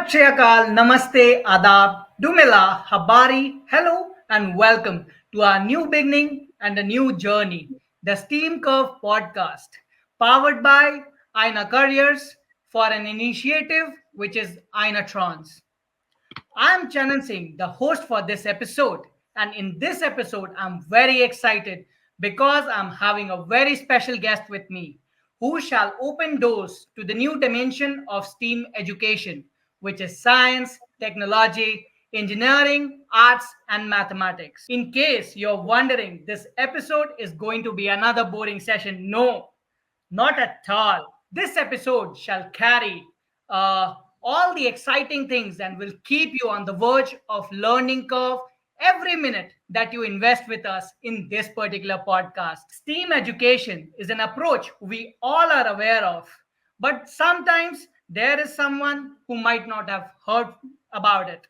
Sat Shri Akal, Namaste, Adab, Dumela, Habari, hello, and welcome to our new beginning and a new journey, the Steam Curve podcast, powered by Aina Careers for an initiative which is AainaTrons. I'm Channan Singh, the host for this episode, and in this episode, I'm very excited because I'm having a very special guest with me who shall open doors to the new dimension of STEAM education, which is science, technology, engineering, arts, and mathematics. In case you're wondering, this episode is going to be another boring session. No, not at all. This episode shall carry uh, all the exciting things and will keep you on the verge of learning curve every minute that you invest with us in this particular podcast. STEAM education is an approach we all are aware of, but sometimes there is someone who might not have heard about it.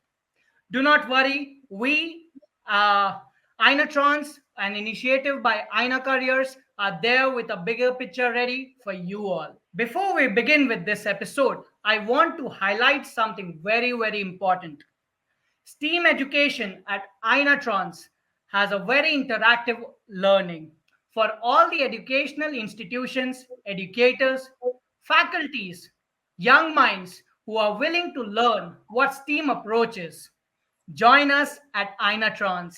Do not worry, we, AainaTrons, an initiative by Aina Careers, are there with a bigger picture ready for you all. Before we begin with this episode, I want to highlight something very, very important. STEAM education at AinaTrons has a very interactive learning for all the educational institutions, educators, faculties, young minds who are willing to learn what STEAM approach is. Join us at AinaTrons.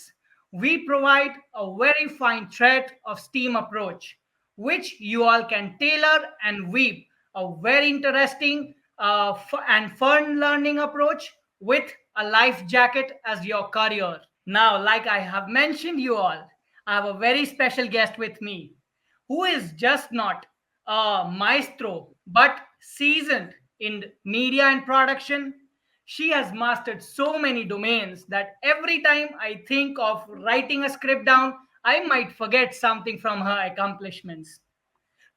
We provide a very fine thread of STEAM approach, which you all can tailor and weave a very interesting and fun learning approach with a life jacket as your career. Now, like I have mentioned you all, I have a very special guest with me who is just not a maestro but seasoned in media and production. She has mastered so many domains that every time I think of writing a script down, I might forget something from her accomplishments.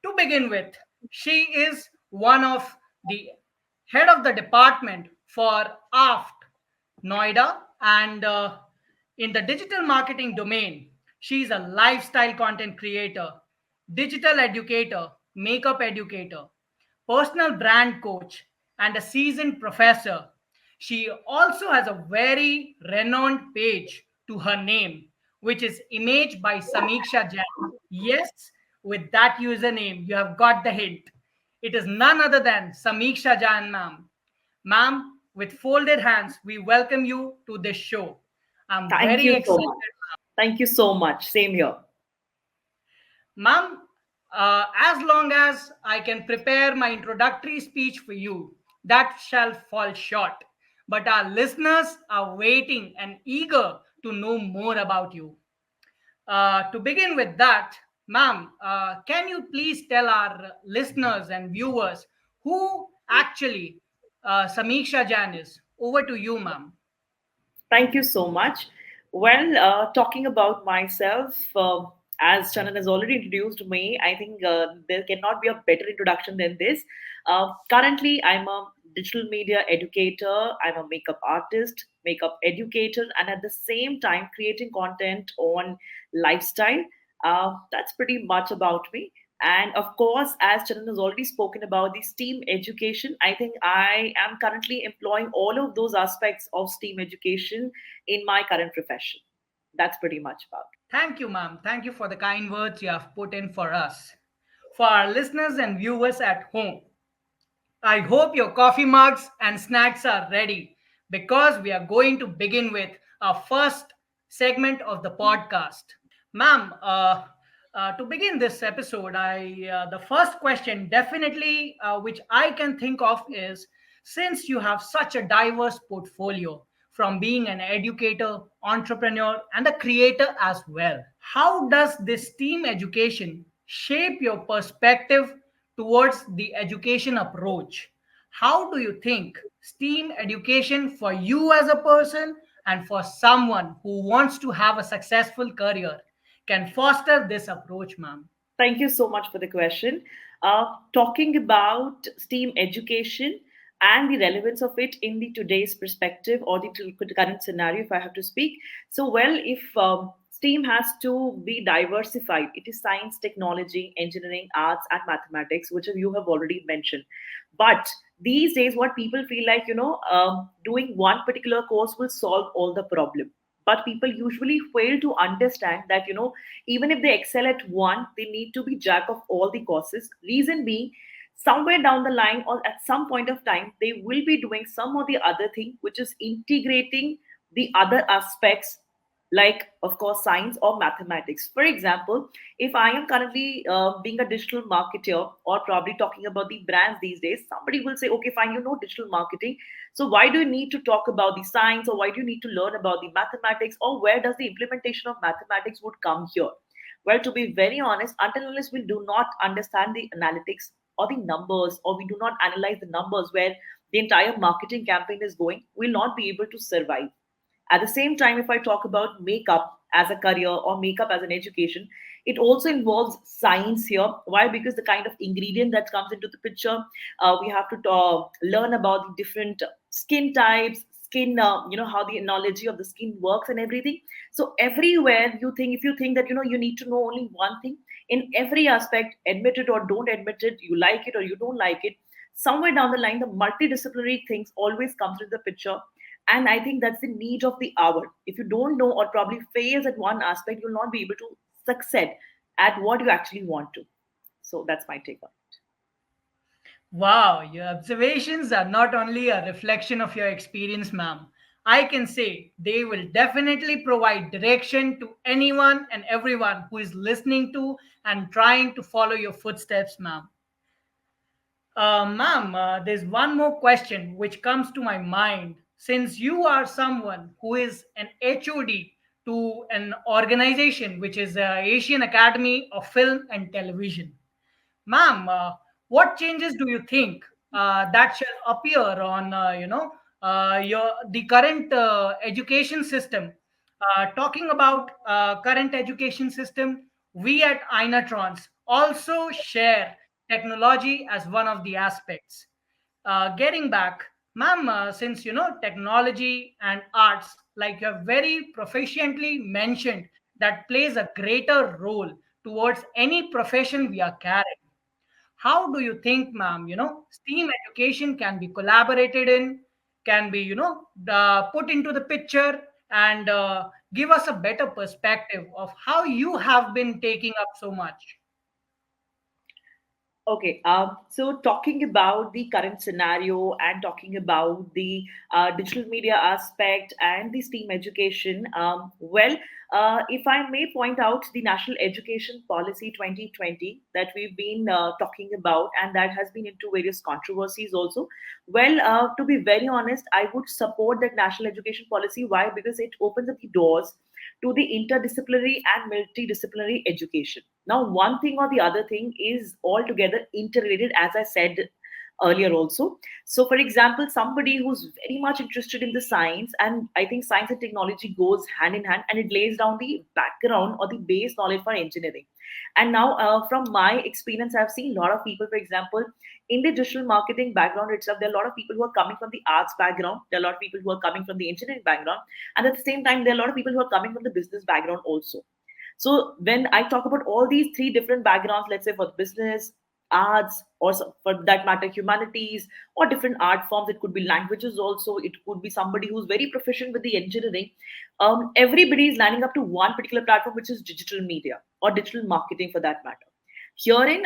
To begin with, she is one of the head of the department for AAFT, Noida, and in the digital marketing domain, she is a lifestyle content creator, digital educator, makeup educator, personal brand coach, and a seasoned professor. She also has a very renowned page to her name, which is Image by Samiksha Jain. Yes, with that username, you have got the hint. It is none other than Samiksha Jain, ma'am. Ma'am, with folded hands, we welcome you to this show. I'm Thank very you so excited. much. Thank you so much. Same here. Ma'am, as long as I can prepare my introductory speech for you, that shall fall short. But our listeners are waiting and eager to know more about you. To begin with that, ma'am, can you please tell our listeners and viewers who actually Samiksha Jain is? Over to you, ma'am. Thank you so much. Well, talking about myself, as Channan has already introduced me, I think there cannot be a better introduction than this. Currently, I'm a digital media educator, I'm a makeup artist, makeup educator, and at the same time, creating content on lifestyle. That's pretty much about me. And of course, as Chandan has already spoken about the STEAM education, I think I am currently employing all of those aspects of STEAM education in my current profession. That's pretty much about it. Thank you, ma'am. Thank you for the kind words you have put in for us. For our listeners and viewers at home, I hope your coffee mugs and snacks are ready because we are going to begin with our first segment of the podcast. Ma'am, to begin this episode, the first question definitely which I can think of is, since you have such a diverse portfolio from being an educator, entrepreneur, and a creator as well, how does this team education shape your perspective towards the education approach? How do you think STEAM education for you as a person and for someone who wants to have a successful career can foster this approach, ma'am? Thank you so much for the question. Talking about STEAM education and the relevance of it in the today's perspective or the current scenario, if I have to speak. So, well, if STEAM has to be diversified. It is science, technology, engineering, arts, and mathematics, which you have already mentioned. But these days, what people feel like, doing one particular course will solve all the problem. But people usually fail to understand that, even if they excel at one, they need to be jack of all the courses. Reason being, somewhere down the line or at some point of time, they will be doing some or the other thing, which is integrating the other aspects, like of course science or mathematics. For example, if I am currently being a digital marketer or probably talking about the brands these days, somebody will say, okay, fine, you know digital marketing, so why do you need to talk about the science, or why do you need to learn about the mathematics, or where does the implementation of mathematics would come here? Well, to be very honest, until unless we do not understand the analytics or the numbers, or we do not analyze the numbers where the entire marketing campaign is going, we'll not be able to survive. At the same time, if I talk about makeup as a career or makeup as an education, it also involves science here. Why? Because the kind of ingredient that comes into the picture, we have to learn about the different skin types, skin, how the analogy of the skin works and everything. So everywhere you think, if you think that you need to know only one thing in every aspect, admit it or don't admit it, you like it or you don't like it, somewhere down the line, the multidisciplinary things always comes into the picture. And I think that's the need of the hour. If you don't know or probably fails at one aspect, you'll not be able to succeed at what you actually want to. So that's my take on it. Wow, your observations are not only a reflection of your experience, ma'am. I can say they will definitely provide direction to anyone and everyone who is listening to and trying to follow your footsteps, ma'am. Ma'am, there's one more question which comes to my mind. Since you are someone who is an HOD to an organization which is Asian Academy of Film and Television, ma'am, what changes do you think that shall appear on your the current education system? Talking about current education system, we at AainaTrons also share technology as one of the aspects. Getting back, ma'am, since technology and arts, like you have very proficiently mentioned, that plays a greater role towards any profession we are carrying. How do you think, ma'am, STEAM education can be collaborated in, can be, put into the picture and give us a better perspective of how you have been taking up so much? Okay, so talking about the current scenario and talking about the digital media aspect and the STEAM education, if I may point out the National Education Policy 2020 that we've been talking about, and that has been into various controversies also. To be very honest, I would support that National Education Policy. Why? Because it opens up the doors to the interdisciplinary and multidisciplinary education. Now, one thing or the other thing is altogether interrelated, as I said earlier also. So, for example, somebody who's very much interested in the science, and I think science and technology goes hand in hand, and it lays down the background or the base knowledge for engineering. And now, from my experience, I've seen a lot of people, for example, in the digital marketing background itself, there are a lot of people who are coming from the arts background, there are a lot of people who are coming from the engineering background, and at the same time, there are a lot of people who are coming from the business background also. So when I talk about all these three different backgrounds, let's say for business, arts, or for that matter, humanities, or different art forms, it could be languages also, it could be somebody who's very proficient with the engineering. Everybody is lining up to one particular platform, which is digital media or digital marketing for that matter. Herein,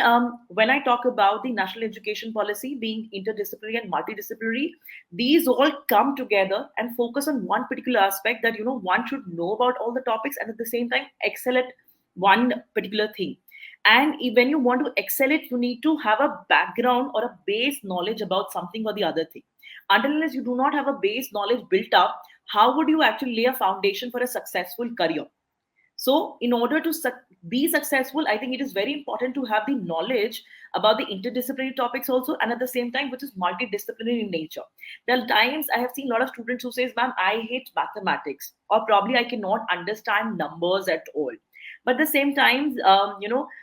when I talk about the national education policy being interdisciplinary and multidisciplinary, these all come together and focus on one particular aspect that one should know about all the topics and at the same time excel at one particular thing. And when you want to excel it, you need to have a background or a base knowledge about something or the other thing. Until unless you do not have a base knowledge built up, how would you actually lay a foundation for a successful career? So, in order to be successful, I think it is very important to have the knowledge about the interdisciplinary topics also, and at the same time, which is multidisciplinary in nature. There are times I have seen a lot of students who says, "Ma'am, I hate mathematics," or probably I cannot understand numbers at all. But at the same time,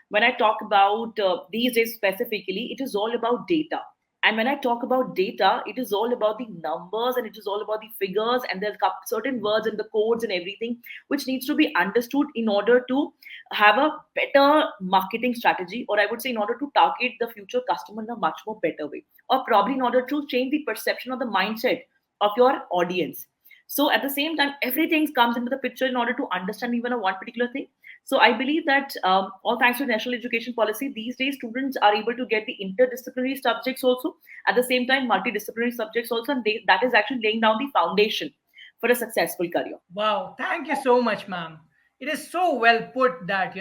when I talk about these days specifically, it is all about data. And when I talk about data, it is all about the numbers and it is all about the figures, and there's certain words and the codes and everything which needs to be understood in order to have a better marketing strategy, or I would say in order to target the future customer in a much more better way, or probably in order to change the perception of the mindset of your audience. So at the same time, everything comes into the picture in order to understand even a one particular thing. So I believe that all thanks to national education policy, these days students are able to get the interdisciplinary subjects also, at the same time multidisciplinary subjects also, and that is actually laying down the foundation for a successful career. Wow, thank you so much, ma'am. It is so well put that,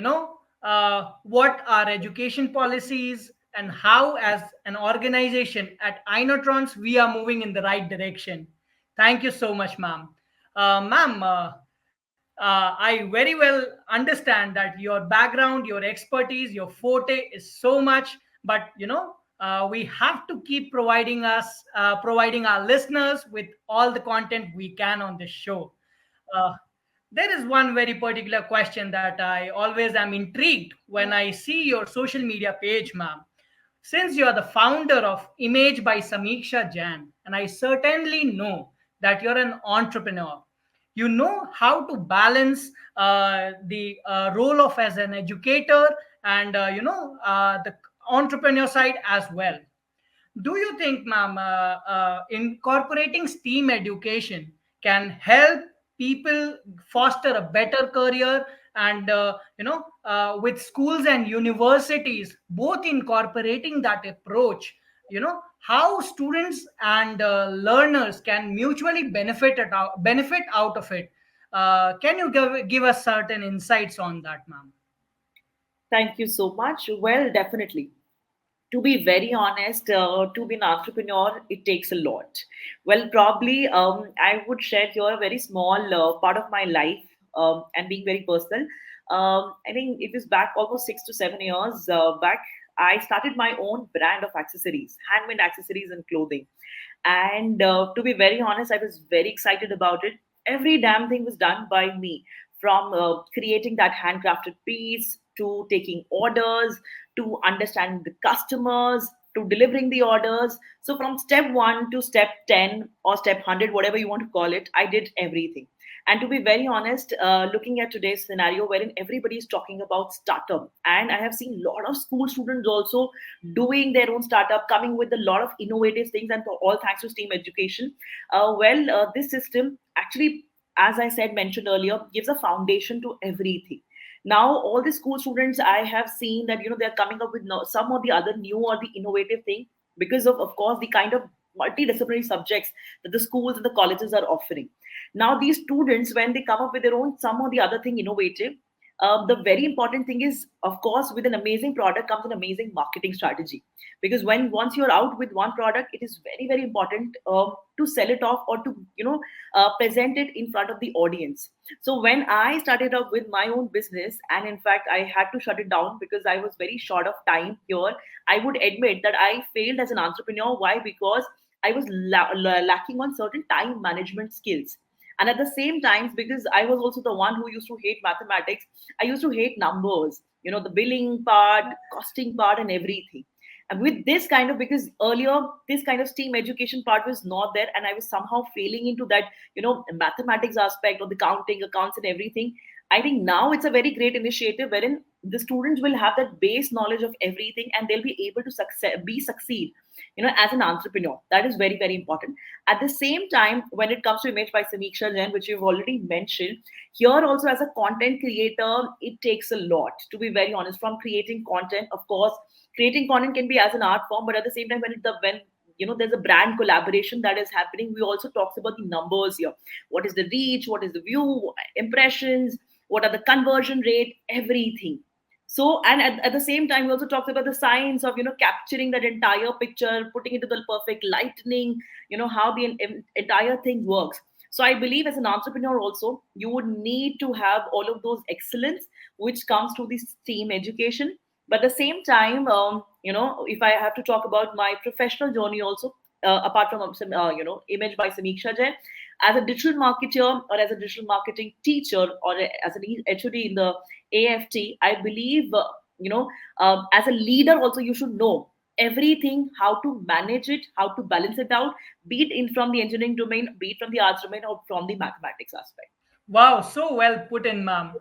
what are education policies and how, as an organization at AainaTrons, we are moving in the right direction. Thank you so much, ma'am. Ma'am, I very well understand that your background, your expertise, your forte is so much, but we have to keep providing our listeners with all the content we can on this show. Uh, there is one very particular question that I always am intrigued when I see your social media page, ma'am. Since you are the founder of Image by Samiksha Jain, and I certainly know that you're an entrepreneur, you know how to balance the role of as an educator and the entrepreneur side as well. Do you think, ma'am, incorporating STEAM education can help people foster a better career? And with schools and universities both incorporating that approach, how students and learners can mutually benefit out of it. Can you give us certain insights on that, ma'am? Thank you so much. Well, definitely. To be very honest, to be an entrepreneur, it takes a lot. Well, probably I would share here a very small part of my life, and being very personal. I think it was back almost 6 to 7 years back. I started my own brand of accessories, handmade accessories and clothing. And to be very honest, I was very excited about it. Every damn thing was done by me, from creating that handcrafted piece to taking orders to understanding the customers to delivering the orders. So from step 1 to step 10 or step 100, whatever you want to call it, I did everything. And to be very honest, looking at today's scenario wherein everybody is talking about startup, and I have seen a lot of school students also doing their own startup, coming with a lot of innovative things, and for all thanks to STEAM education. This system actually, as I said, mentioned earlier, gives a foundation to everything. Now all the school students, I have seen that they're coming up with some or the other new or the innovative thing, because of course the kind of multidisciplinary subjects that the schools and the colleges are offering. Now these students, when they come up with their own some or the other thing innovative, the very important thing is, of course, with an amazing product comes an amazing marketing strategy. Because when once you're out with one product, it is very very important to sell it off, or to present it in front of the audience. So when I started off with my own business, and in fact I had to shut it down because I was very short of time here, I would admit that I failed as an entrepreneur. Why? Because I was lacking on certain time management skills. And at the same time, because I was also the one who used to hate mathematics, I used to hate numbers, the billing part, costing part, and everything. And with this kind of, because earlier this kind of STEAM education part was not there, and I was somehow failing into that, mathematics aspect of the counting, accounts, and everything. I think now it's a very great initiative wherein the students will have that base knowledge of everything, and they'll be able to succeed, as an entrepreneur. That is very, very important. At the same time, when it comes to Image by Samiksha Jain, which you've already mentioned, here also as a content creator, it takes a lot, to be very honest, from creating content. Of course, creating content can be as an art form, but at the same time, when there's a brand collaboration that is happening, we also talks about the numbers here. What is the reach? What is the view? Impressions? What are the conversion rate? Everything. So, and at the same time, we also talked about the science of capturing that entire picture, putting it to the perfect lightning, how the entire thing works. So I believe as an entrepreneur also, you would need to have all of those excellence which comes to the STEAM education. But at the same time, if I have to talk about my professional journey also, apart from some, Image by Samiksha Jain, as a digital marketer or as a digital marketing teacher, or as an HOD in the AFT, I believe, as a leader also, you should know everything, how to manage it, how to balance it out, be it in from the engineering domain, be it from the arts domain, or from the mathematics aspect. Wow, so well put in, ma'am.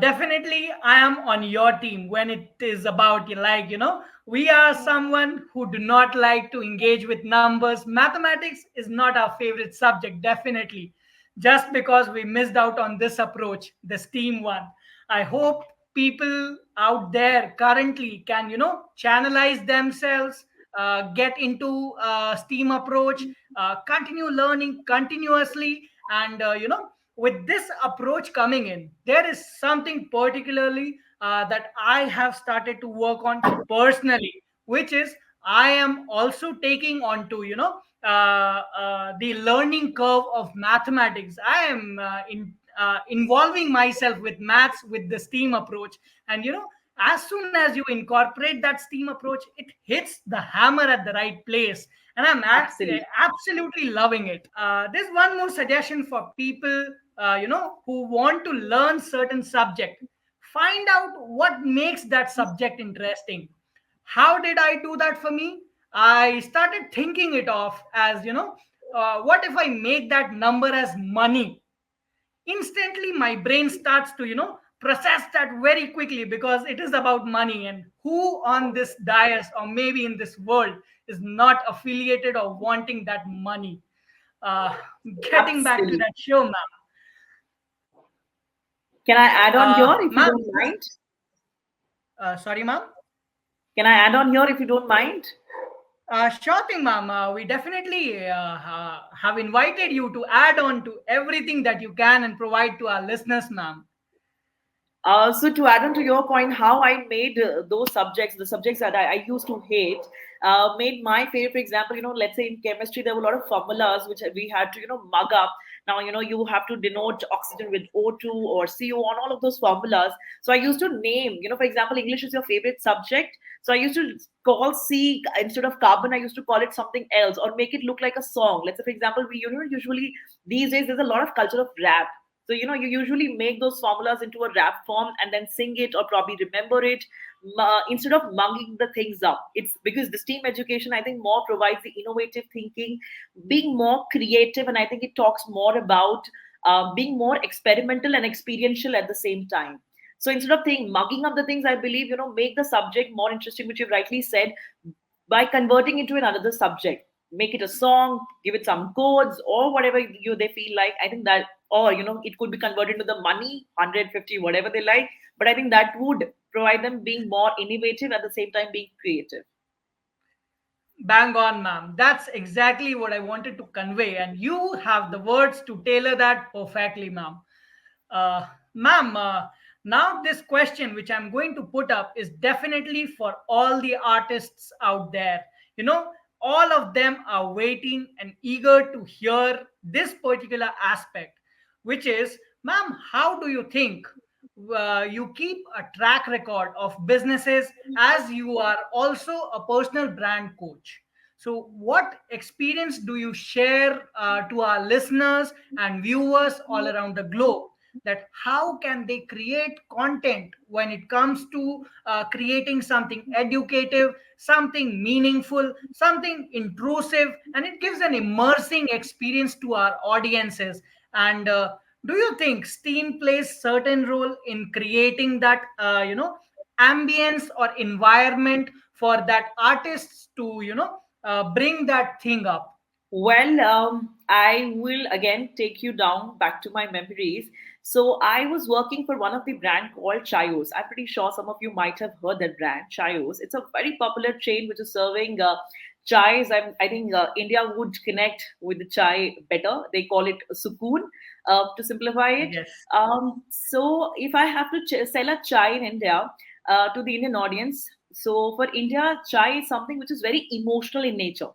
Definitely, I am on your team when it is about, we are someone who do not like to engage with numbers. Mathematics is not our favorite subject, definitely, just because we missed out on this approach, the STEAM one. I hope people out there currently can, channelize themselves, get into STEAM approach, continue learning continuously, and, with this approach coming in, there is something particularly that I have started to work on personally, which is I am also taking on to, the learning curve of mathematics. I am involving myself with maths with the STEAM approach. And, as soon as you incorporate that STEAM approach, it hits the hammer at the right place. And I'm Absolutely. absolutely loving it. There's one more suggestion for people, who want to learn certain subject. Find out what makes that subject interesting. How did I do that for me? I started thinking it off as, what if I make that number as money? Instantly my brain starts to, process that very quickly, because it is about money. And who on this dais or maybe in this world is not affiliated or wanting that money? uh, Getting back to Absolutely. that show, ma'am. Can I add on here if you Ma'am, don't mind? sorry, ma'am. Can I add on here if you don't mind? Sure thing, ma'am. We definitely have invited you to add on to everything that you can and provide to our listeners, ma'am. So to add on to your point, how I made those subjects, the subjects that I used to hate, made my favorite. For example, let's say in chemistry, there were a lot of formulas which we had to, mug up. Now, you have to denote oxygen with O2 or CO on all of those formulas. So I used to name, for example, English is your favorite subject. So I used to call C instead of carbon, I used to call it something else or make it look like a song. Let's say, for example, we, usually these days there's a lot of culture of rap. So, you usually make those formulas into a rap form and then sing it or probably remember it instead of mugging the things up. It's because the STEAM education, I think, more provides the innovative thinking, being more creative, and I think it talks more about being more experimental and experiential at the same time. So instead of mugging up the things, I believe, make the subject more interesting, which you've rightly said, by converting into another subject, make it a song, give it some codes or whatever they feel like. I think that, or it could be converted to the money 150 whatever they like, but I think that would provide them being more innovative at the same time being creative. Bang on, ma'am. That's exactly what I wanted to convey, and you have the words to tailor that perfectly, ma'am. Ma'am, now this question which I'm going to put up is definitely for all the artists out there. You know, all of them are waiting and eager to hear this particular aspect, which is, ma'am, how do you think you keep a track record of businesses, as you are also a personal brand coach? So, what experience do you share to our listeners and viewers all around the globe? That how can they create content when it comes to creating something educative, something meaningful, something intrusive, and it gives an immersing experience to our audiences. And do you think STEAM plays certain role in creating that ambience or environment for that artists to bring that thing up? Well, I will again take you down back to my memories. So I was working for one of the brand called Chayos. I'm pretty sure some of you might have heard that brand, Chayos. It's a very popular chain which is serving chais. I think India would connect with the chai better. They call it sukoon to simplify it. Yes. So if I have to sell a chai in India to the Indian audience, so for India, chai is something which is very emotional in nature.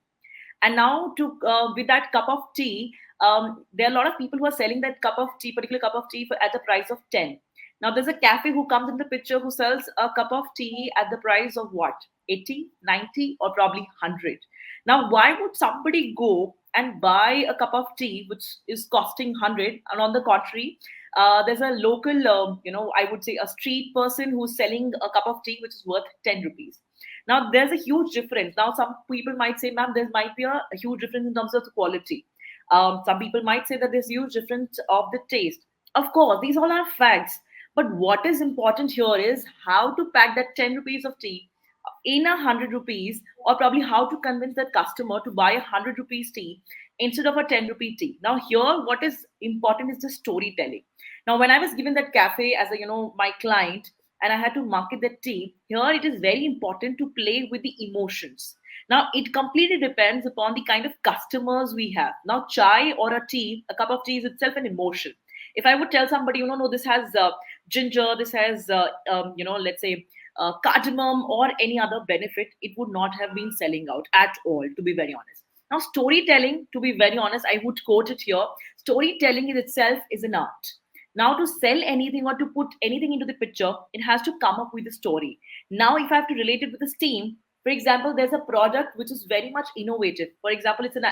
And now, to with that cup of tea, there are a lot of people who are selling that cup of tea, particular cup of tea, at the price of 10. Now, there's a cafe who comes in the picture who sells a cup of tea at the price of what? 80, 90, or probably 100. Now, why would somebody go and buy a cup of tea which is costing 100? And on the contrary, there's a local, I would say a street person who's selling a cup of tea which is worth 10 rupees. Now, there's a huge difference. Now, some people might say, ma'am, there might be a huge difference in terms of the quality. Some people might say that there's huge difference of the taste. Of course, these all are facts. But what is important here is how to pack that 10 rupees of tea in 100 rupees, or probably how to convince that customer to buy 100 rupees tea instead of a 10 rupee tea. Now, here, what is important is the storytelling. Now, when I was given that cafe as a, my client, and I had to market that tea, here it is very important to play with the emotions. Now, it completely depends upon the kind of customers we have. Now, chai or a tea, a cup of tea is itself an emotion. If I would tell somebody, no, this has ginger, this has, let's say, cardamom or any other benefit, it would not have been selling out at all, to be very honest. Now, storytelling, to be very honest, I would quote it here, storytelling in itself is an art. Now, to sell anything or to put anything into the picture, it has to come up with a story. Now, if I have to relate it with a steam, for example, there's a product which is very much innovative. For example, it's an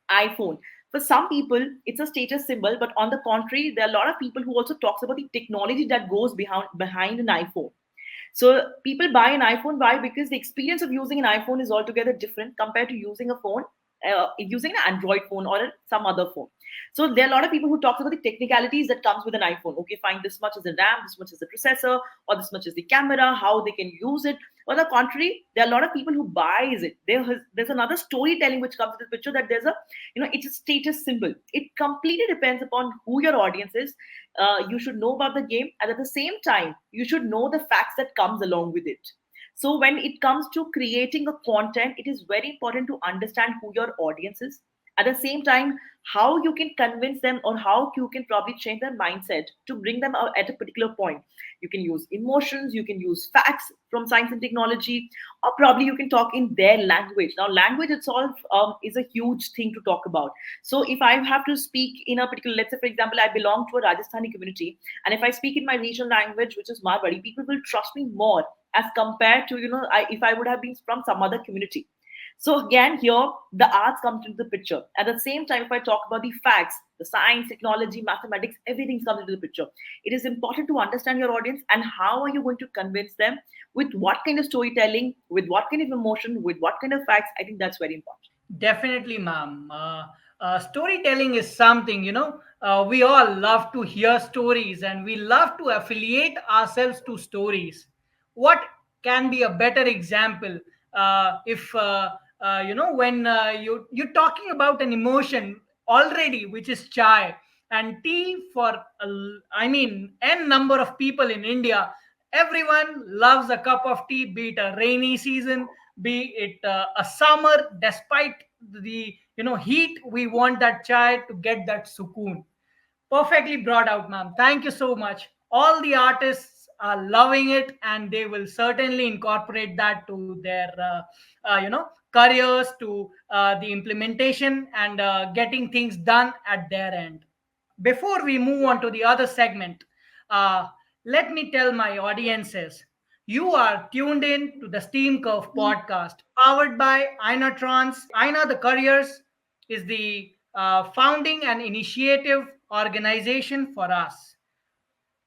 iPhone. For some people, it's a status symbol, but on the contrary, there are a lot of people who also talks about the technology that goes behind an iPhone. So people buy an iPhone. Why? Because the experience of using an iPhone is altogether different compared to using a phone, using an Android phone or some other phone. So there are a lot of people who talk about the technicalities that comes with an iPhone. Okay, fine, this much is the RAM, this much is the processor, or this much is the camera, how they can use it. On the contrary, there are a lot of people who buys it. There's another storytelling which comes with the picture, that there's a, it's a status symbol. It completely depends upon who your audience is. You should know about the game, and at the same time you should know the facts that comes along with it. So when it comes to creating a content, it is very important to understand who your audience is. At the same time, how you can convince them, or how you can probably change their mindset to bring them out at a particular point. You can use emotions, you can use facts from science and technology, or probably you can talk in their language. Now, language itself is a huge thing to talk about. So if I have to speak in a particular, let's say for example, I belong to a Rajasthani community, and if I speak in my regional language, which is Marwari, people will trust me more as compared to, if I would have been from some other community. So again, here the arts comes into the picture. At the same time, if I talk about the facts, the science, technology, mathematics, everything comes into the picture. It is important to understand your audience, and how are you going to convince them, with what kind of storytelling, with what kind of emotion, with what kind of facts. I think that's very important. Definitely, ma'am. Storytelling is something, we all love to hear stories and we love to affiliate ourselves to stories. What can be a better example if, when you're talking about an emotion already, which is chai, and tea for, n number of people in India, everyone loves a cup of tea, be it a rainy season, be it a summer. Despite the heat, we want that chai to get that sukoon. Perfectly brought out, ma'am. Thank you so much. All the artists are loving it, and they will certainly incorporate that to their careers, to the implementation, and getting things done at their end. Before we move on to the other segment, uh, let me tell my audiences, you are tuned in to the Steam Curve podcast, powered by AainaTrons. Aina the Careers is the founding and initiative organization for us.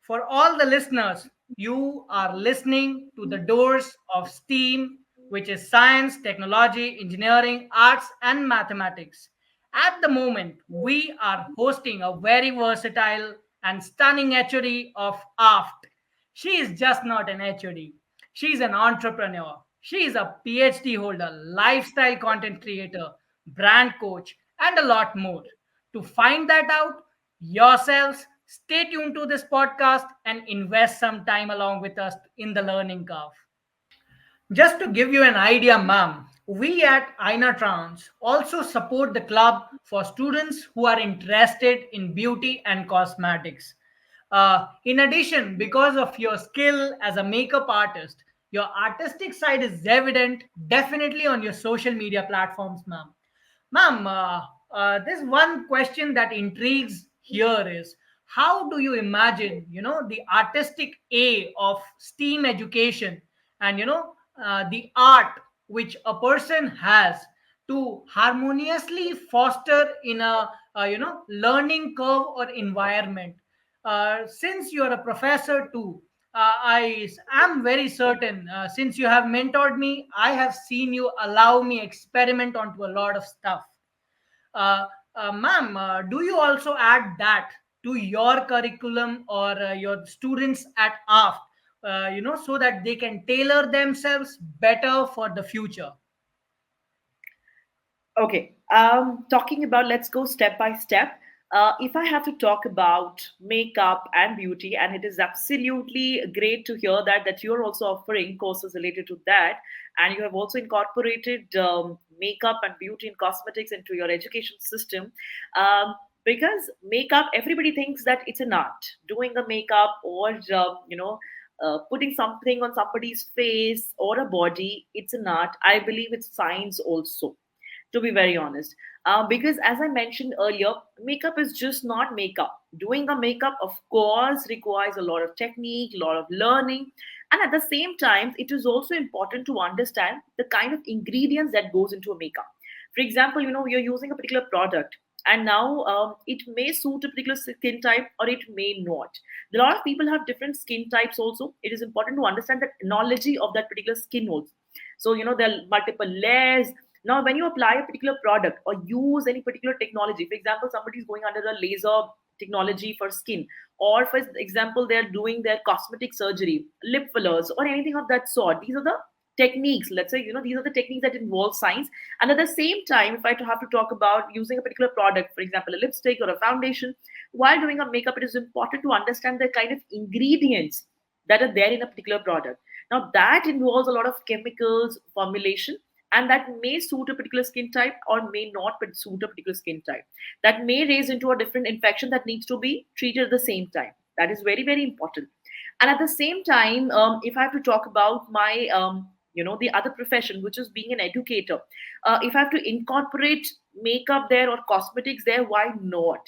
For all the listeners, you are listening to the doors of STEAM, which is science, technology, engineering, arts, and mathematics. At the moment, we are hosting a very versatile and stunning HOD of AAFT. She is just not an HOD. She is an entrepreneur. She is a PhD holder, lifestyle content creator, brand coach, and a lot more. To find that out yourselves, stay tuned to this podcast and invest some time along with us in the learning curve. Just to give you an idea, ma'am, we at AainaTrons also support the club for students who are interested in beauty and cosmetics. In addition, because of your skill as a makeup artist, your artistic side is evident definitely on your social media platforms, ma'am. Ma'am, there's one question that intrigues here is, how do you imagine, the artistic A of STEAM education, and, the art which a person has to harmoniously foster in a, learning curve or environment? Since you're a professor too, I am very certain, since you have mentored me, I have seen you allow me experiment onto a lot of stuff. Uh, Ma'am, do you also add that to your curriculum or your students at AFT, so that they can tailor themselves better for the future? Okay. Talking about, let's go step by step. If I have to talk about makeup and beauty, and it is absolutely great to hear that you're also offering courses related to that, and you have also incorporated makeup and beauty and cosmetics into your education system. Because makeup, everybody thinks that it's an art. Doing a makeup or putting something on somebody's face or a body, it's an art. I believe it's science also, to be very honest. Because as I mentioned earlier, makeup is just not makeup. Doing a makeup, of course, requires a lot of technique, a lot of learning, and at the same time, it is also important to understand the kind of ingredients that goes into a makeup. For example, you're using a particular product, and now it may suit a particular skin type or it may not. A lot of people have different skin types also. It is important to understand the knowledge of that particular skin also. So there are multiple layers. Now, when you apply a particular product or use any particular technology, for example, somebody is going under the laser technology for skin, or for example, they're doing their cosmetic surgery, lip fillers, or anything of that sort. These are the techniques. Let's say, these are the techniques that involve science. And at the same time, if I have to talk about using a particular product, for example, a lipstick or a foundation, while doing a makeup, it is important to understand the kind of ingredients that are there in a particular product. Now, that involves a lot of chemicals, formulation, and that may suit a particular skin type or may not suit a particular skin type. That may raise into a different infection that needs to be treated at the same time. That is very, very important. And at the same time, if I have to talk about my the other profession, which is being an educator, if I have to incorporate makeup there or cosmetics there, why not?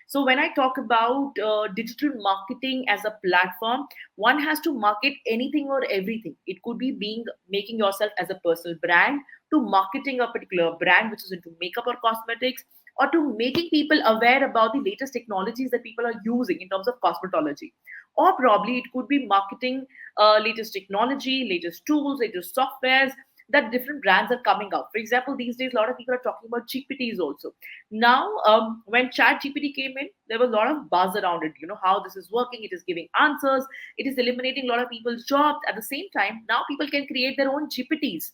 So when I talk about digital marketing as a platform, one has to market anything or everything. It could be being making yourself as a personal brand, to marketing a particular brand which is into makeup or cosmetics, or to making people aware about the latest technologies that people are using in terms of cosmetology. Or probably it could be marketing latest technology, latest tools, latest softwares that different brands are coming out. For example, these days a lot of people are talking about GPTs also. Now, when Chat GPT came in, there was a lot of buzz around it. You know how this is working. It is giving answers. It is eliminating a lot of people's jobs. At the same time, now people can create their own GPTs.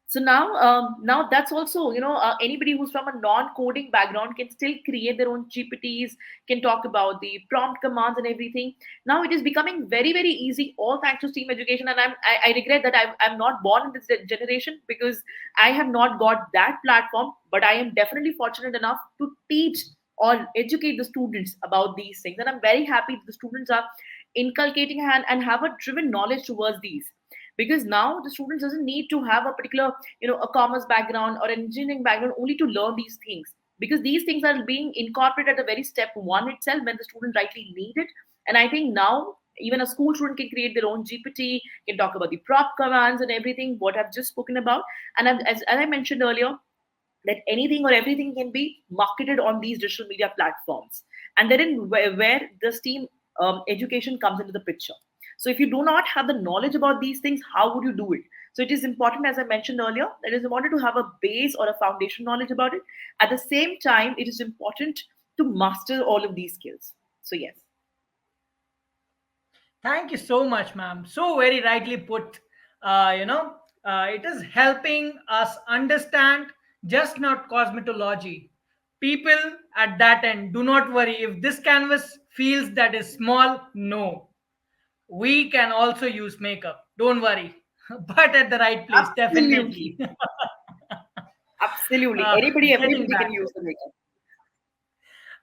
So now that's also, anybody who's from a non-coding background can still create their own GPTs, can talk about the prompt commands and everything. Now it is becoming very, very easy, all thanks to STEAM education. And I regret that I'm not born in this generation, because I have not got that platform. But I am definitely fortunate enough to teach or educate the students about these things, and I'm very happy that the students are inculcating and have a driven knowledge towards these, because now the students doesn't need to have a particular a commerce background or an engineering background only to learn these things, because these things are being incorporated at the very step one itself when the student rightly need it. And I think now even a school student can create their own GPT, can talk about the prop commands and everything what I've just spoken about. And as I mentioned earlier, that anything or everything can be marketed on these digital media platforms, and then where the STEAM education comes into the picture. So if you do not have the knowledge about these things, how would you do it? So it is important, as I mentioned earlier, that it is important to have a base or a foundation knowledge about it. At the same time, it is important to master all of these skills. So yes. Thank you so much, ma'am. So very rightly put. It is helping us understand just not cosmetology. People at that end, do not worry. If this canvas feels that is small, no. We can also use makeup. Don't worry. But at the right place, Absolutely. definitely. Absolutely. uh, Anybody, Getting everybody back. can use the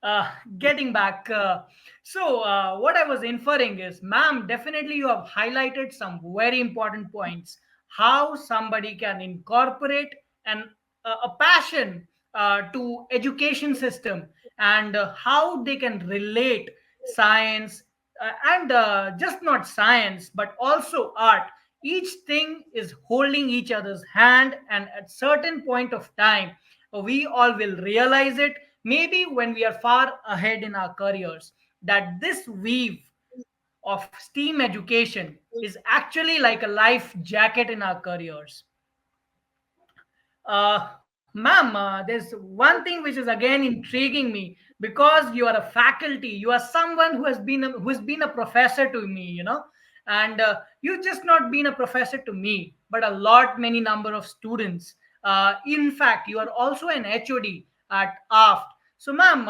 makeup. Getting back, what I was inferring is, ma'am, definitely you have highlighted some very important points. How somebody can incorporate a passion to education system, and how they can relate science, and just not science but also art. Each thing is holding each other's hand, and at certain point of time we all will realize it, maybe when we are far ahead in our careers, that this weave of STEAM education is actually like a life jacket in our careers. Ma'am, there's one thing which is again intriguing me because you are a faculty, you are someone who has been a professor to me, and you just not been a professor to me, but a lot many number of students. In fact, you are also an HOD at AFT. So, ma'am,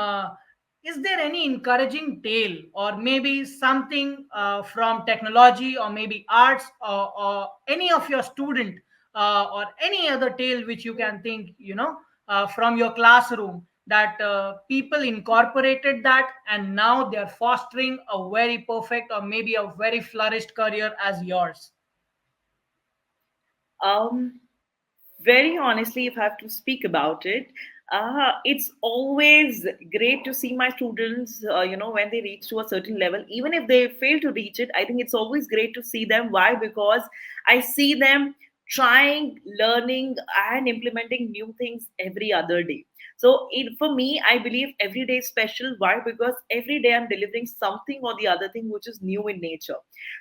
is there any encouraging tale or maybe something from technology or maybe arts or any of your student or any other tale which you can think, from your classroom that people incorporated that and now they are fostering a very perfect or maybe a very flourished career as yours? Um, Very honestly, if I have to speak about it, it's always great to see my students, when they reach to a certain level, even if they fail to reach it. I think it's always great to see them. Why? Because I see them trying, learning, and implementing new things every other day. So, for me, I believe every day is special. Why? Because every day I'm delivering something or the other thing which is new in nature.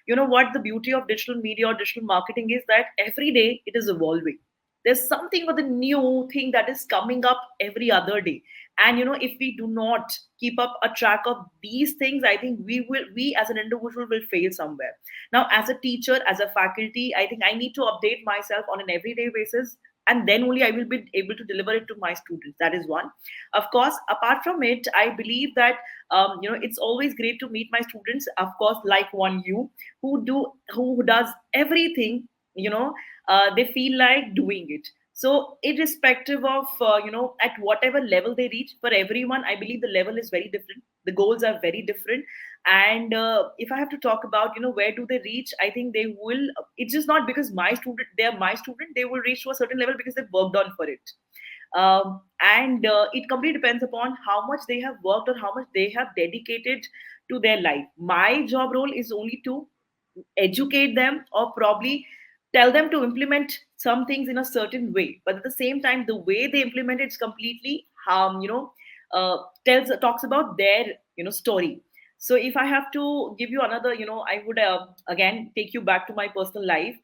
You know what? The beauty of digital media or digital marketing is that every day it is evolving. There's something or the new thing that is coming up every other day. And if we do not keep up a track of these things, I think we as an individual will fail somewhere. Now, as a teacher, as a faculty, I think I need to update myself on an everyday basis, and then only I will be able to deliver it to my students. That is one. Of course, apart from it, I believe that it's always great to meet my students, of course, like one you, who does everything, they feel like doing it. So irrespective of at whatever level they reach, for everyone, I believe the level is very different, the goals are very different. And if I have to talk about where do they reach, I think they will, it's just not because they're my student, they will reach to a certain level because they've worked on for it. And it completely depends upon how much they have worked or how much they have dedicated to their life. My job role is only to educate them, or probably tell them to implement some things in a certain way, but at the same time the way they implement it's completely tells talks about their story. So if I have to give you another, I would again take you back to my personal life.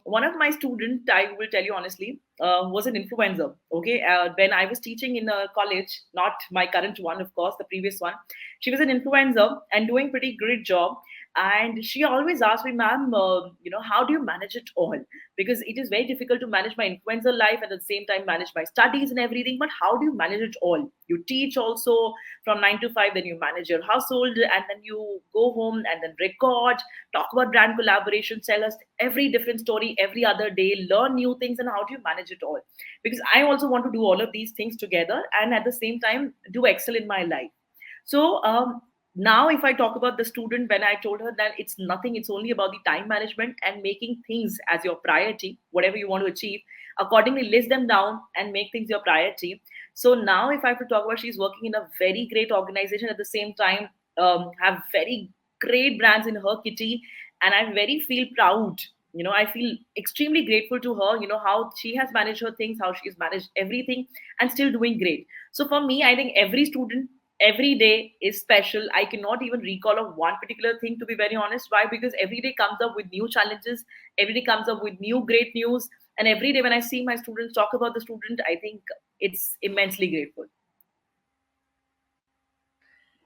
One of my student, I will tell you honestly, was an influencer. Okay, when I was teaching in a college, not my current one, of course, the previous one, she was an influencer and doing pretty great job. And she always asked me, ma'am, how do you manage it all? Because it is very difficult to manage my influencer life and at the same time manage my studies and everything. But how do you manage it all? You teach also from 9 to 5, then you manage your household, and then you go home and then record, talk about brand collaboration, tell us every different story every other day, learn new things, and how do you manage it all? Because I also want to do all of these things together and at the same time do excel in my life. So now, if I talk about the student, when I told her that it's nothing, it's only about the time management and making things as your priority, whatever you want to achieve, accordingly list them down and make things your priority. So now, if I have to talk about, she's working in a very great organization at the same time, have very great brands in her kitty, and I very feel proud. I feel extremely grateful to her. How she has managed her things, how she's managed everything, and still doing great. So for me, I think every student, every day is special. I cannot even recall of one particular thing, to be very honest. Why? Because every day comes up with new challenges, every day comes up with new great news, and every day when I see my students talk about the student, I think it's immensely grateful.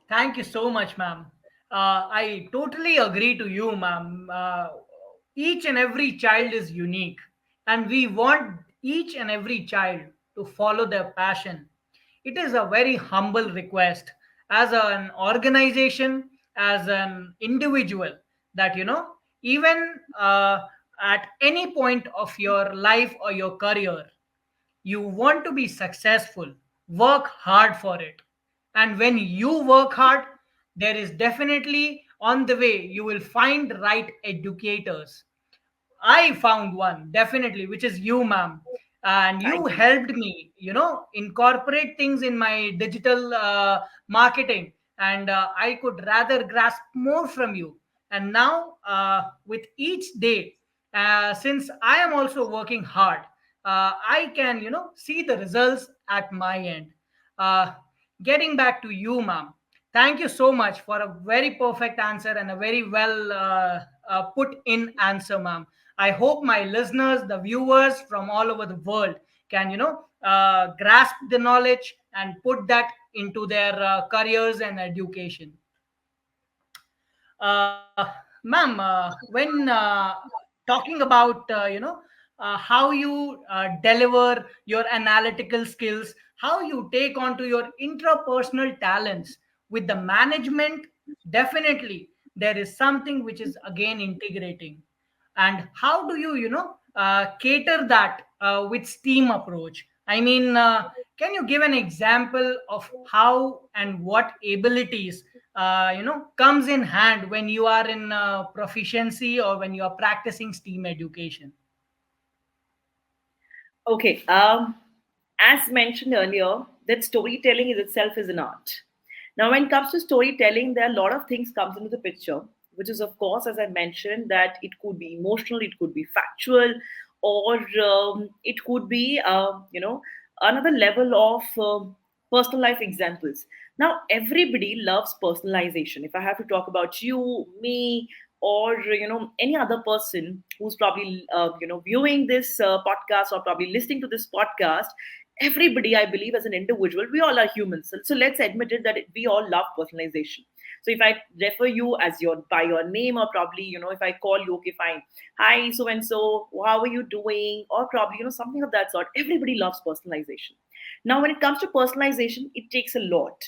Thank you so much, ma'am. I totally agree to you, ma'am. Each and every child is unique, and we want each and every child to follow their passion. It is a very humble request as an organization, as an individual, that even at any point of your life or your career, you want to be successful, work hard for it. And when you work hard, there is definitely on the way you will find right educators. I found one definitely, which is you, ma'am, and you Thank you. helped me, incorporate things in my digital marketing, and I could rather grasp more from you. And now, with each day, since I am also working hard, I can, see the results at my end. Uh, Getting back to you, ma'am. Thank you so much for a very perfect answer and a very well put in answer, ma'am. I hope my listeners, the viewers from all over the world, can grasp the knowledge and put that into their careers and education. Ma'am, when talking about how you deliver your analytical skills, how you take on to your intrapersonal talents with the management, definitely there is something which is again integrating. And how do you cater that with steam approach? I mean, can you give an example of how and what abilities comes in hand when you are in proficiency or when you are practicing steam education? Okay. As mentioned earlier, that storytelling is itself is an art. Now, when it comes to storytelling, there are a lot of things comes into the picture, which is, of course, as I mentioned, that it could be emotional, it could be factual, or it could be, another level of personal life examples. Now, everybody loves personalization. If I have to talk about you, me, or any other person who's probably viewing this podcast or probably listening to this podcast, everybody, I believe, as an individual, we all are humans. So let's admit it that we all love personalization. So if I refer you as your by your name, or probably if I call you, okay, fine, hi, so and so, how are you doing, or probably something of that sort. Everybody loves personalization. Now, when it comes to personalization, it takes a lot.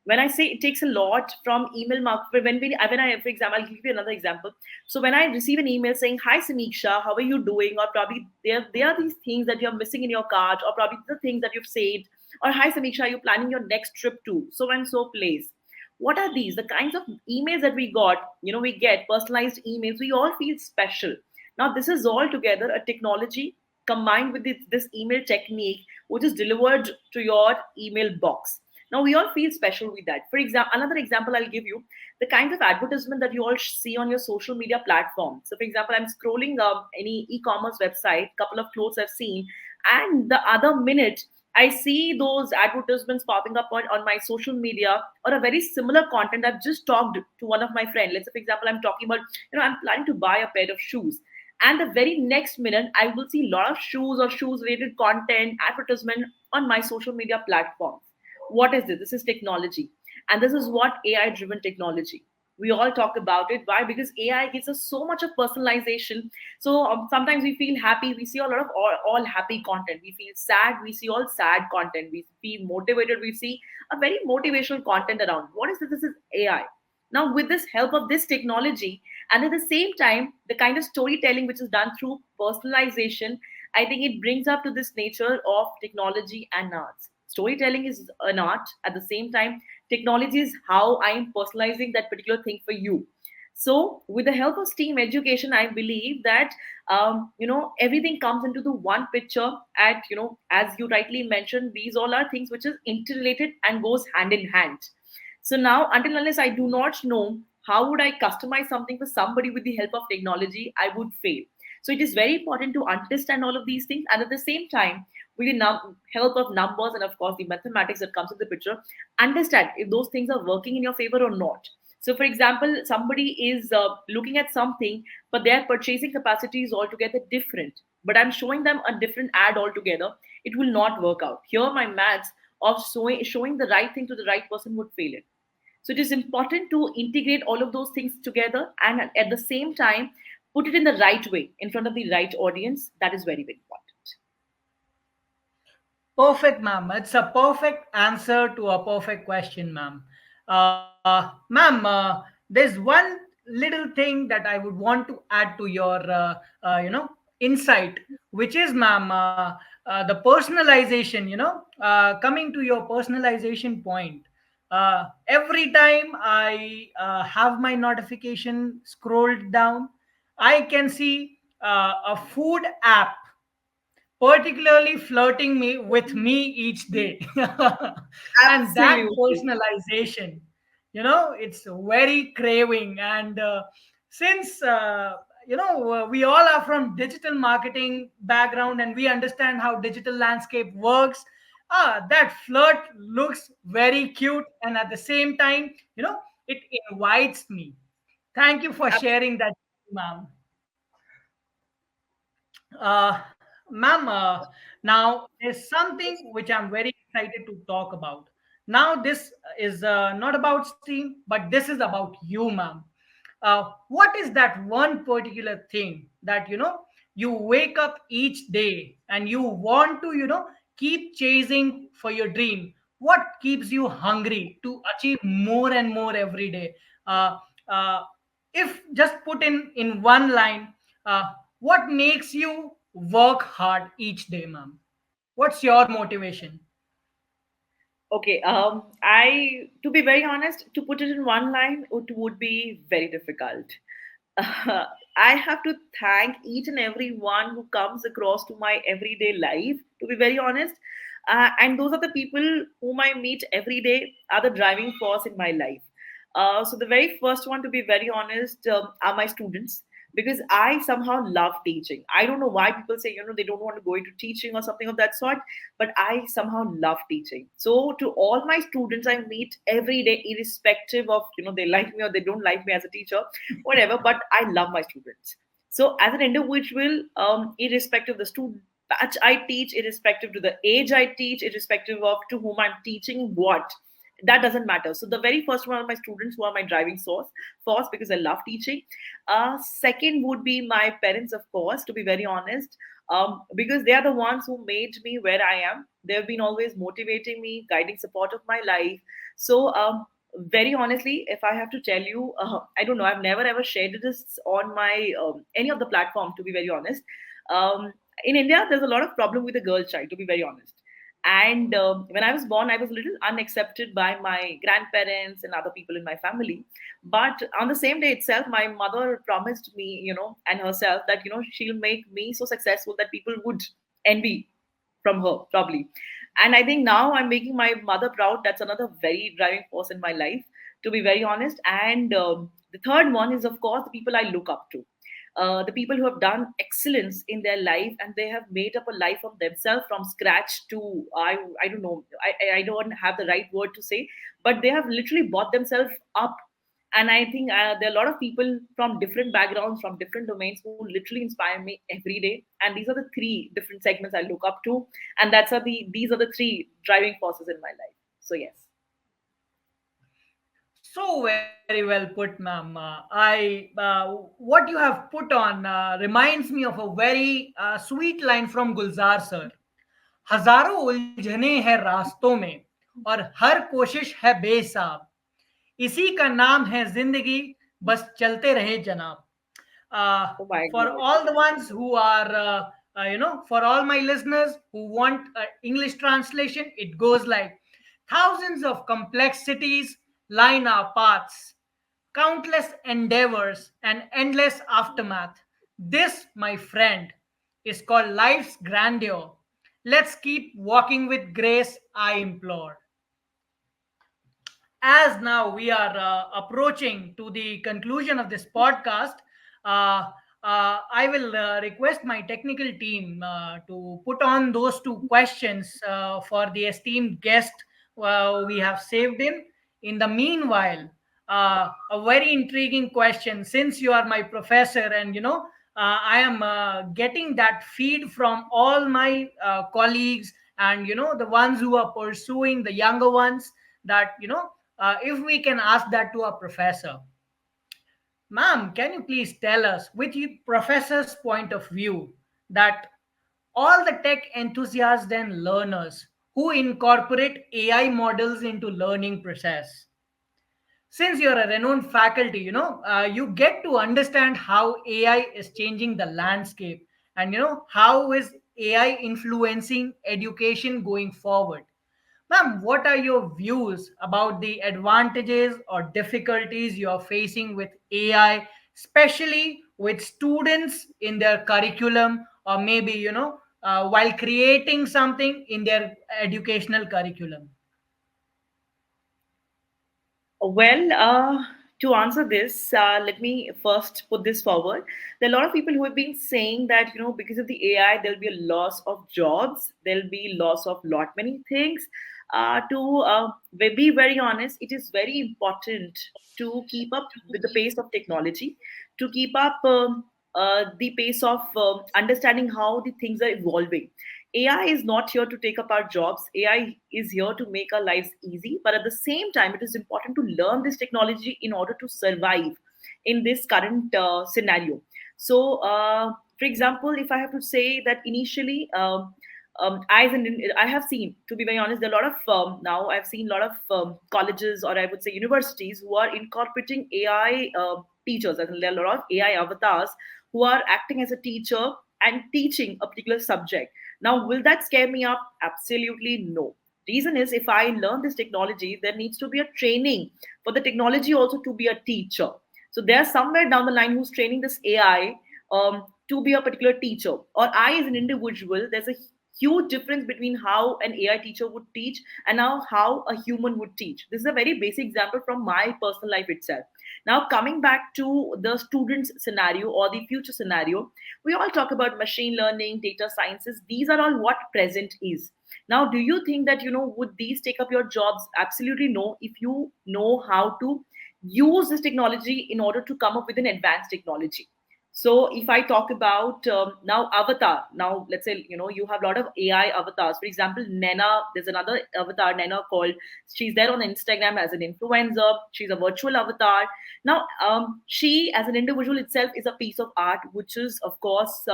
When I say it takes a lot from email mark, when I, for example, I'll give you another example. So when I receive an email saying, "Hi Samiksha, how are you doing?" or probably there are these things that you're missing in your cart, or probably the things that you've saved, or "Hi Samiksha, are you planning your next trip to so and so place?" What are these? The kinds of emails that we got, we get personalized emails. We all feel special. Now, this is all together a technology combined with this email technique, which is delivered to your email box. Now, we all feel special with that. For example, another example I'll give you, the kind of advertisement that you all see on your social media platform. So, for example, I'm scrolling any e-commerce website, couple of clothes I've seen, and the other minute I see those advertisements popping up on my social media, or a very similar content. I've just talked to one of my friends. Let's say, for example, I'm talking about, I'm planning to buy a pair of shoes. And the very next minute, I will see a lot of shoes or shoes related content, advertisement on my social media platforms. What is this? This is technology. And this is what AI driven technology. We all talk about it. Why? Because AI gives us so much of personalization. So sometimes we feel happy. We see a lot of all happy content. We feel sad. We see all sad content. We feel motivated. We see a very motivational content around. What is this? This is AI. Now, with this help of this technology, and at the same time, the kind of storytelling which is done through personalization, I think it brings up to this nature of technology and arts. Storytelling is an art. At the same time, technology is how I am personalizing that particular thing for you. So, with the help of STEAM education, I believe that everything comes into the one picture. At as you rightly mentioned, these all are things which is interrelated and goes hand in hand. So now, until unless I do not know how would I customize something for somebody with the help of technology, I would fail. So it is very important to understand all of these things, and at the same time, with the help of numbers and of course the mathematics that comes in the picture, understand if those things are working in your favor or not. So, for example, somebody is looking at something, but their purchasing capacity is altogether different. But I'm showing them a different ad altogether. It will not work out. Here, my maths of showing the right thing to the right person would fail it. So it is important to integrate all of those things together, and at the same time put it in the right way in front of the right audience. That is very, very important. Perfect, ma'am. It's a perfect answer to a perfect question, ma'am. Ma'am, there's one little thing that I would want to add to your, insight, which is, ma'am, the personalization. Coming to your personalization point. Every time I have my notification scrolled down, I can see a food app particularly flirting me with me each day. And that Absolutely. personalization, it's very craving. And since we all are from digital marketing background and we understand how digital landscape works, That flirt looks very cute, and at the same time, it invites me. Thank you for sharing that, ma'am. Uh, ma'am, now there's something which I'm very excited to talk about. Now, this is not about Steam, but this is about you, ma'am. What is that one particular thing that you wake up each day and you want to keep chasing for your dream? What keeps you hungry to achieve more and more every day? uh, uh, if just put in one line, uh, what makes you work hard each day, ma'am? What's your motivation? Okay, to be very honest, to put it in one line, it would be very difficult. I have to thank each and every one who comes across to my everyday life, to be very honest. And those are the people whom I meet every day, are the driving force in my life. So the very first one, to be very honest, are my students, because I somehow love teaching. I don't know why people say, they don't want to go into teaching or something of that sort, but I somehow love teaching. So to all my students I meet every day, irrespective of, they like me or they don't like me as a teacher, whatever, but I love my students. So as an individual, irrespective of the student batch I teach, irrespective to the age I teach, irrespective of to whom I'm teaching what, that doesn't matter. So the very first one are my students, who are my driving source force, because I love teaching. Second would be my parents, of course, to be very honest, because they are the ones who made me where I am. They've been always motivating me, guiding support of my life. So very honestly, if I have to tell you, I don't know, I've never ever shared this on my any of the platform, to be very honest. um, in India there's a lot of problem with the girl child, to be very honest. And when I was born, I was a little unaccepted by my grandparents and other people in my family. But on the same day itself, my mother promised me, and herself, that, she'll make me so successful that people would envy from her, probably. And I think now I'm making my mother proud. That's another very driving force in my life, to be very honest. And the third one is, of course, the people I look up to, the people who have done excellence in their life, and they have made up a life of themselves from scratch to, I don't know, I don't have the right word to say, but they have literally bought themselves up. And I think there are a lot of people from different backgrounds, from different domains, who literally inspire me every day. And these are the three different segments I look up to, and these are the three driving forces in my life. So yes. So very well put, ma'am. What you have put on reminds me of a very sweet line from Gulzar sir. हजारों उलझने हैं रास्तों में और हर कोशिश है बेसाब, इसी का नाम है जिंदगी, बस चलते रहे जनाब. uh, Oh my for god. all the ones who are for all my listeners who want English translation, it goes like: thousands of complexities line our paths, countless endeavors and endless aftermath. This, my friend, is called life's grandeur. Let's keep walking with grace, I implore. As now we are approaching to the conclusion of this podcast, uh, I will request my technical team to put on those two questions for the esteemed guest we have saved in. In the meanwhile, a very intriguing question, since you are my professor, and I am getting that feed from all my colleagues, and the ones who are pursuing the younger ones, that if we can ask that to a professor. Ma'am, can you please tell us, with your professor's point of view, that all the tech enthusiasts and learners who incorporate AI models into learning process, since you're a renowned faculty, you get to understand how AI is changing the landscape, and how is AI influencing education going forward. Ma'am, what are your views about the advantages or difficulties you are facing with AI, especially with students in their curriculum, or maybe, while creating something in their educational curriculum? Well, To answer this, let me first put this forward. There are a lot of people who have been saying that, because of the AI, there'll be a loss of jobs, there'll be loss of lot many things. To be very honest, it is very important to keep up with the pace of technology, to keep up the pace of understanding how the things are evolving. AI is not here to take up our jobs. AI is here to make our lives easy. But at the same time, it is important to learn this technology in order to survive in this current scenario. So, for example, if I have to say that initially, I have seen, to be very honest, there are a lot of now I've seen a lot of colleges, or I would say universities, who are incorporating AI teachers, and there are a lot of AI avatars who are acting as a teacher and teaching a particular subject. Now, will that scare me up? Absolutely no. Reason is, if I learn this technology, there needs to be a training for the technology also to be a teacher. So there's somewhere down the line who's training this AI to be a particular teacher. Or I, as an individual, there's a huge difference between how an AI teacher would teach and how a human would teach. This is a very basic example from my personal life itself. Now, coming back to the students' scenario or the future scenario, we all talk about machine learning, data sciences. These are all what present is. Now, do you think that, would these take up your jobs? Absolutely no. If you know how to use this technology in order to come up with an advanced technology. So if I talk about now avatar, now let's say, you have a lot of AI avatars. For example, Nena, there's another avatar, Nena, called, she's there on Instagram as an influencer. She's a virtual avatar. Now, she as an individual itself is a piece of art, which is, of course,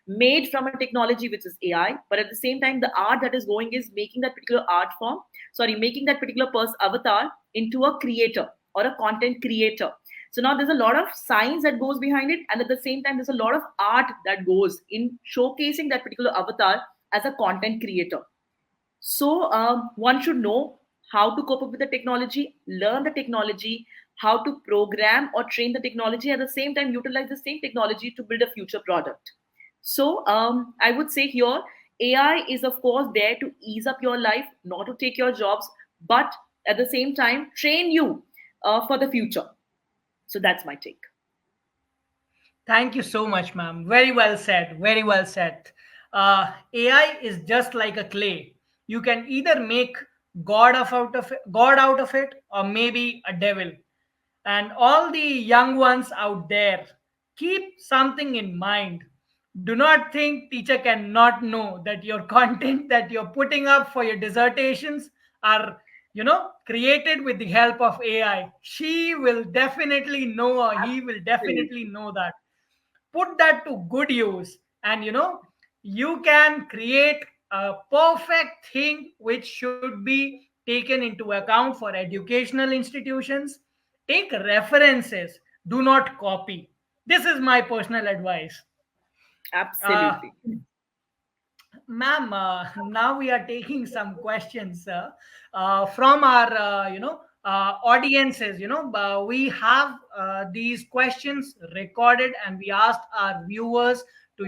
made from a technology which is AI. But at the same time, the art that is going is making that particular art form, sorry, making that particular person avatar into a creator or a content creator. So now there's a lot of science that goes behind it, and at the same time, there's a lot of art that goes in showcasing that particular avatar as a content creator. So one should know how to cope up with the technology, learn the technology, how to program or train the technology, at the same time utilize the same technology to build a future product. So I would say here, AI is of course there to ease up your life, not to take your jobs, but at the same time train you for the future. So that's my take. Thank you so much, ma'am. Very well said. Very well said. AI is just like a clay. You can either make God out of it, or maybe a devil. And all the young ones out there, keep something in mind. Do not think teacher cannot know that your content that you're putting up for your dissertations are, created with the help of AI. She will definitely know, or he will definitely Absolutely. know that. Put that to good use, and you can create a perfect thing which should be taken into account for educational institutions. Take references, do not copy. This is my personal advice. uh, Absolutely. Ma'am, now we are taking some questions from our, audiences. We have these questions recorded, and we asked our viewers to,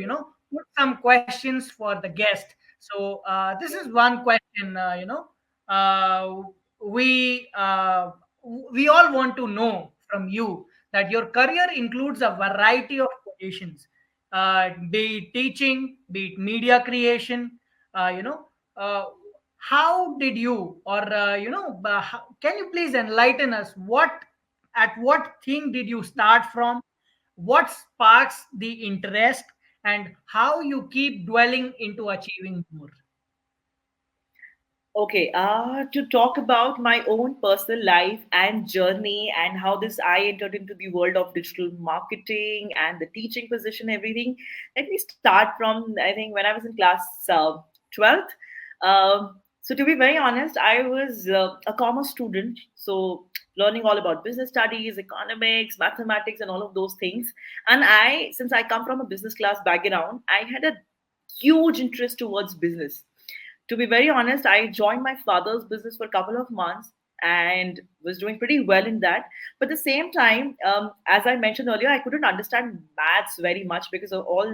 put some questions for the guest. So this is one question. Uh, we all want to know from you that your career includes a variety of positions, be it teaching, be it media creation. uh, you know, uh, how did you, or can you please enlighten us what thing did you start from, what sparks the interest, and how you keep dwelling into achieving more? Okay, to talk about my own personal life and journey and how this I entered into the world of digital marketing and the teaching position, everything. Let me start from, I think, when I was in class 12th. So to be very honest, I was a commerce student, so learning all about business studies, economics, mathematics, and all of those things. And since I come from a business class background, I had a huge interest towards business. To be very honest, I joined my father's business for a couple of months and was doing pretty well in that. But at the same time, as I mentioned earlier, I couldn't understand maths very much because of all,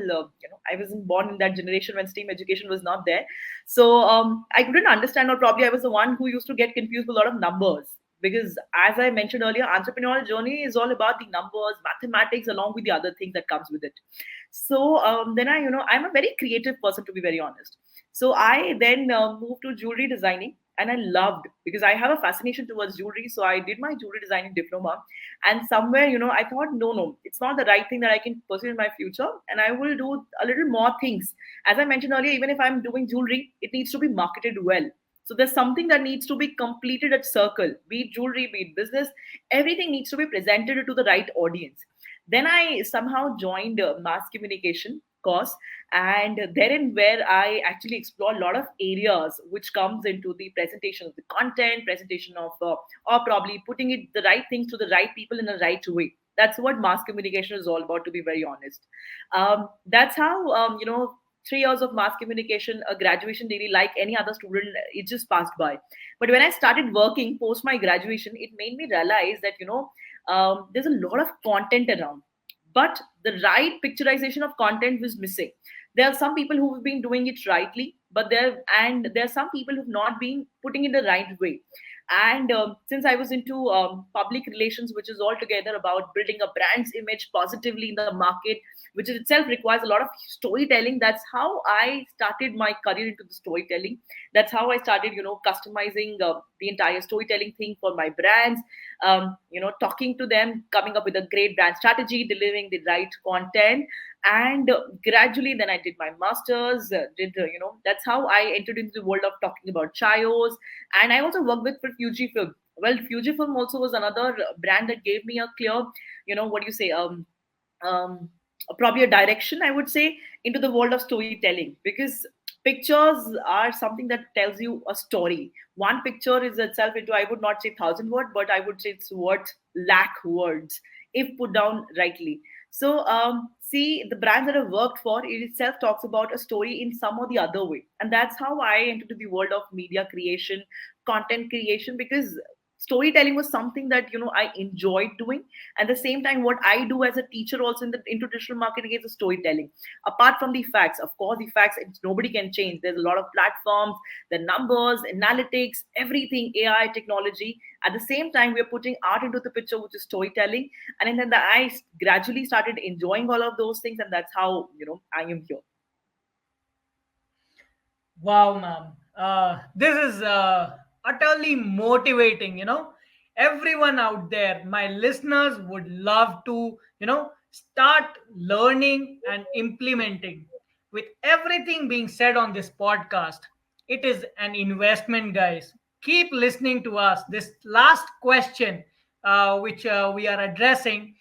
I wasn't born in that generation when STEAM education was not there. So I couldn't understand, or probably I was the one who used to get confused with a lot of numbers. because as I mentioned earlier, entrepreneurial journey is all about the numbers, mathematics, along with the other things that comes with it. So then I'm a very creative person, to be very honest. So I then moved to jewelry designing, and I loved, because I have a fascination towards jewelry. So I did my jewelry designing diploma, and somewhere, I thought, no, no, it's not the right thing that I can pursue in my future, and I will do a little more things. As I mentioned earlier, even if I'm doing jewelry, it needs to be marketed well. So there's something that needs to be completed at circle, be it jewelry, be it business, everything needs to be presented to the right audience. Then I somehow joined mass communication course, and therein where I actually explore a lot of areas which comes into the presentation of the content, presentation of or probably putting it the right things to the right people in the right way. That's what mass communication is all about, to be very honest. That's how 3 years of mass communication, a graduation degree like any other student, it just passed by. But when I started working post my graduation, it made me realize that there's a lot of content around, but the right picturization of content was missing. There are some people who have been doing it rightly, but there are some people who've not been putting it the right way. And since I was into public relations, which is altogether about building a brand's image positively in the market, which itself requires a lot of storytelling, that's how I started my career into the storytelling. That's how I started, customizing the entire storytelling thing for my brands, talking to them, coming up with a great brand strategy, delivering the right content. And gradually then I did my masters, that's how I entered into the world of talking about chios. And I also worked with for Fujifilm. Well, Fujifilm also was another brand that gave me a clear, what do you say, um, probably a direction, I would say, into the world of storytelling, because pictures are something that tells you a story. One picture is itself into, I would not say 1,000 word, but I would say it's worth lakh words if put down rightly. So see, the brands that I've worked for, it itself talks about a story in some or the other way, and that's how I entered the world of media creation, content creation, because storytelling was something that I enjoyed doing. At the same time, what I do as a teacher also into digital marketing is the storytelling. Apart from the facts, of course, the facts nobody can change. There's a lot of platforms, the numbers, analytics, everything, AI, technology. At the same time, we're putting art into the picture, which is storytelling. And then I gradually started enjoying all of those things, and that's how I am here. Wow, ma'am. This is utterly motivating. Everyone out there, my listeners would love to, start learning and implementing. With everything being said on this podcast, it is an investment, guys. Keep listening to us. This last question, which we are addressing,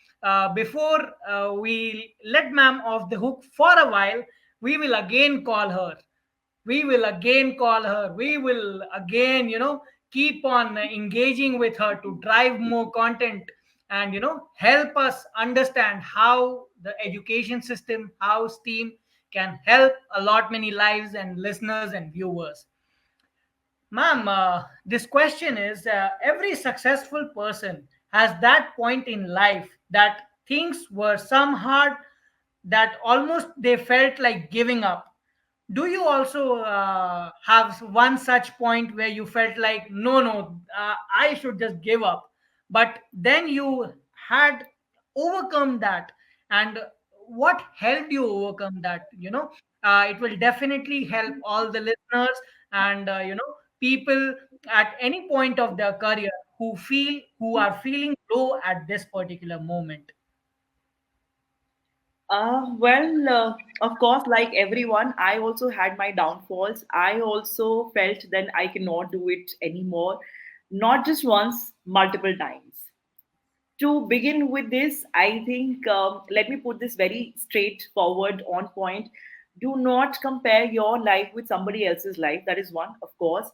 before we let ma'am off the hook for a while, we will again call her. We will again keep on engaging with her to drive more content and help us understand how the education system, how STEAM can help a lot many lives and listeners and viewers. Ma'am, this question is, every successful person has that point in life that things were some hard, that almost they felt like giving up. Do you also have one such point where you felt like, no, no, I should just give up? But then you had overcome that. And what helped you overcome that? It will definitely help all the listeners and, people at any point of their career who are feeling low at this particular moment. Well, of course, like everyone, I also had my downfalls. I also felt then I cannot do it anymore, not just once, multiple times. To begin with this, I think, let me put this very straightforward on point. Do not compare your life with somebody else's life. That is one, of course.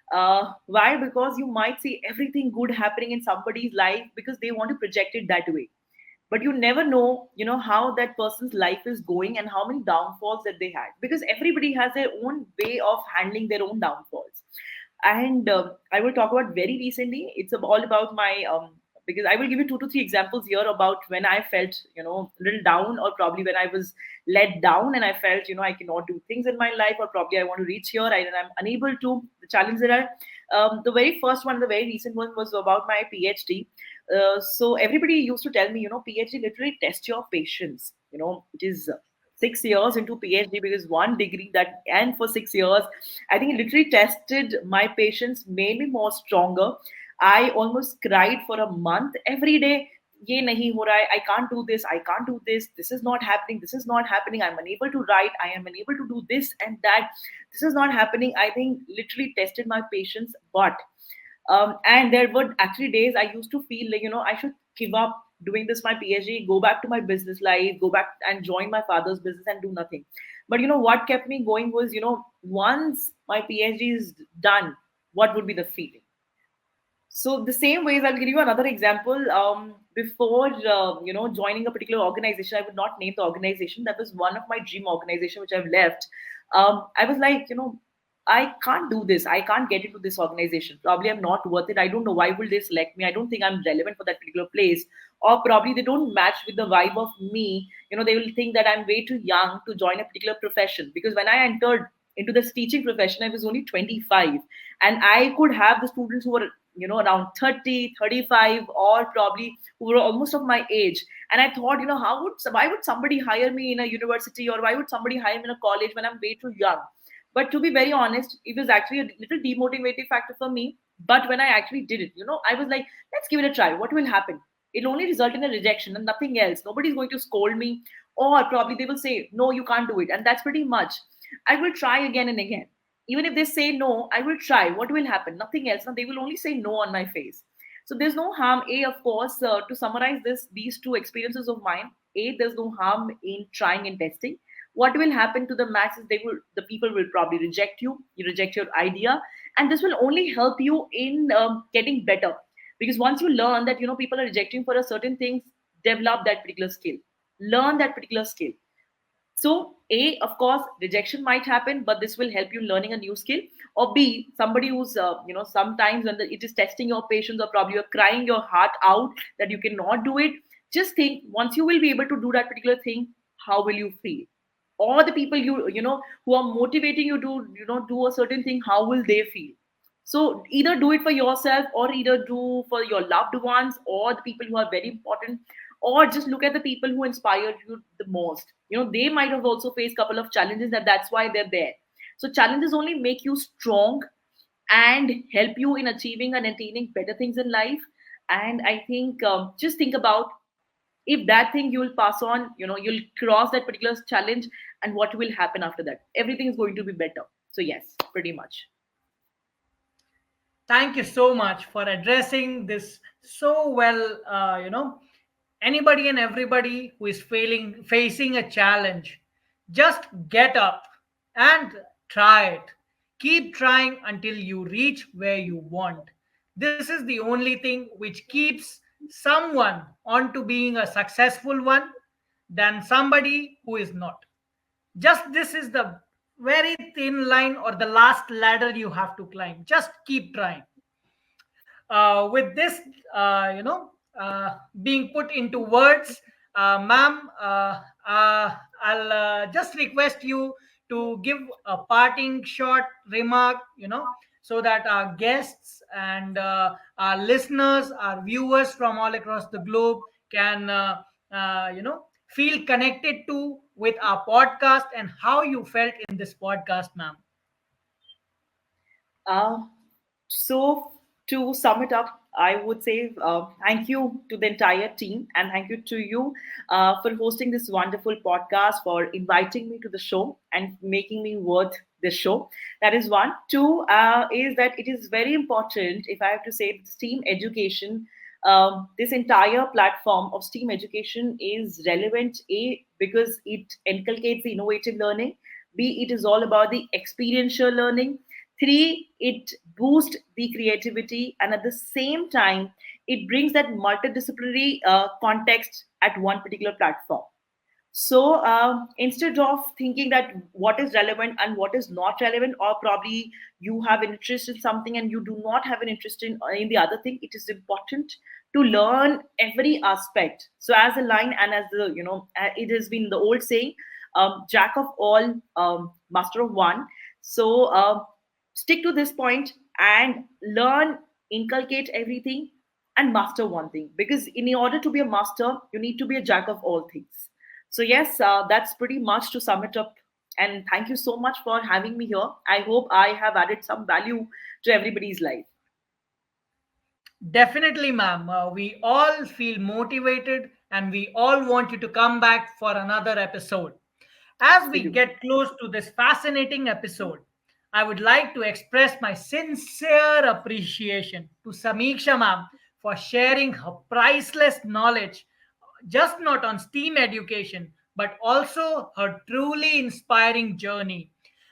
Why? Because you might see everything good happening in somebody's life because they want to project it that way, but you never know how that person's life is going and how many downfalls that they had, because everybody has their own way of handling their own downfalls. And I will talk about very recently, it's all about my because I will give you 2 to 3 examples here about when I felt a little down, or probably when I was let down and I felt I cannot do things in my life, or probably I want to reach here and I'm unable to. The challenge that The very first one, the very recent one, was about my PhD. So everybody used to tell me, PhD literally tests your patience. It is 6 years into PhD, because one degree that, and for 6 years, I think it literally tested my patience, made me more stronger. I almost cried for a month every day. ये नहीं हो रहा है, I can't do this, I can't do this, this is not happening, this is not happening, I'm unable to write, I am unable to do this and that, this is not happening. I think literally tested my patience. But and there were actually days I used to feel like, I should give up doing this my PhD, go back to my business life, go back and join my father's business and do nothing. But what kept me going was, once my PhD is done, what would be the feeling? So the same ways, I'll give you another example. Before joining a particular organization, I would not name the organization. That was one of my dream organization which I've left. I was like, I can't do this. I can't get into this organization. Probably I'm not worth it. I don't know why will they select me. I don't think I'm relevant for that particular place. Or probably they don't match with the vibe of me. They will think that I'm way too young to join a particular profession. Because when I entered into this teaching profession, I was only 25, and I could have the students who were around 30, 35, or probably who were almost of my age. And I thought, why would somebody hire me in a university, or why would somebody hire me in a college when I'm way too young? But to be very honest, it was actually a little demotivating factor for me. But when I actually did it, I was like, let's give it a try. What will happen? It'll only result in a rejection and nothing else. Nobody's going to scold me, or probably they will say, no, you can't do it. And that's pretty much. I will try again and again. Even if they say no, I will try. What will happen? Nothing else. Now they will only say no on my face. So there's no harm. Of course, to summarize these two experiences of mine. There's no harm in trying and testing. What will happen to the max is the people will probably reject you. You reject your idea, and this will only help you in getting better. Because once you learn that people are rejecting for a certain thing, develop that particular skill, learn that particular skill. So, A, of course, rejection might happen, but this will help you learning a new skill. Or B, somebody who's, sometimes when it is testing your patience, or probably you're crying your heart out that you cannot do it, just think, once you will be able to do that particular thing, how will you feel? Or the people who are motivating you to, do a certain thing, how will they feel? So either do it for yourself, or either do for your loved ones, or the people who are very important, or just look at the people who inspire you the most. They might have also faced a couple of challenges, that's why they're there. So challenges only make you strong and help you in achieving and attaining better things in life. And I think, just think about, if that thing you will pass on, you'll cross that particular challenge, and what will happen after that? Everything is going to be better. So yes, pretty much. Thank you so much for addressing this so well. Anybody and everybody who is facing a challenge, just get up and try it. Keep trying until you reach where you want. This is the only thing which keeps someone on to being a successful one than somebody who is not. Just this is the very thin line or the last ladder you have to climb. Just keep trying. With this, being put into words, ma'am, I'll just request you to give a parting short remark, so that our guests and our listeners, our viewers from all across the globe can, feel connected to with our podcast and how you felt in this podcast, ma'am. Uh, so, to sum it up, I would say thank you to the entire team, and thank you to you for hosting this wonderful podcast, for inviting me to the show and making me worth this show. That is one. Two is that it is very important, if I have to say, STEAM education. This entire platform of STEAM education is relevant, A, because it inculcates the innovative learning, B, it is all about the experiential learning, three, it boosts the creativity, and at the same time, it brings that multidisciplinary context at one particular platform. So instead of thinking that what is relevant and what is not relevant, or probably you have an interest in something and you do not have an interest in the other thing, it is important to learn every aspect. So as a line, and as the it has been the old saying, jack of all, master of one. So stick to this point. and learn, inculcate everything, and master one thing. Because in order to be a master, you need to be a jack of all things. So, yes, that's pretty much to sum it up. And thank you so much for having me here. I hope I have added some value to everybody's life. Definitely, ma'am. We all feel motivated and we all want you to come back for another episode. As Yes, we we do. get close to this fascinating episode, I would like to express my sincere appreciation to Samiksha ma'am for sharing her priceless knowledge, just not on STEAM education, but also her truly inspiring journey.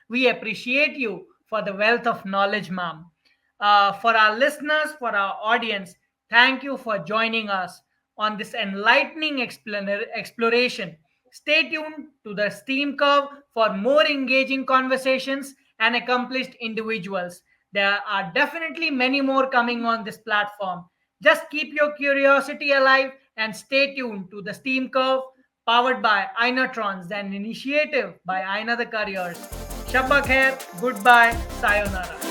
We appreciate you for the wealth of knowledge, ma'am. For our listeners, for our audience, thank you for joining us on this enlightening exploration. Stay tuned to the STEAM Curve for more engaging conversations and accomplished individuals. There are definitely many more coming on this platform. Just keep your curiosity alive and stay tuned to the STEAM Curve powered by AainaTrons, an initiative by Aina the Careers. Shabba khair, goodbye, sayonara.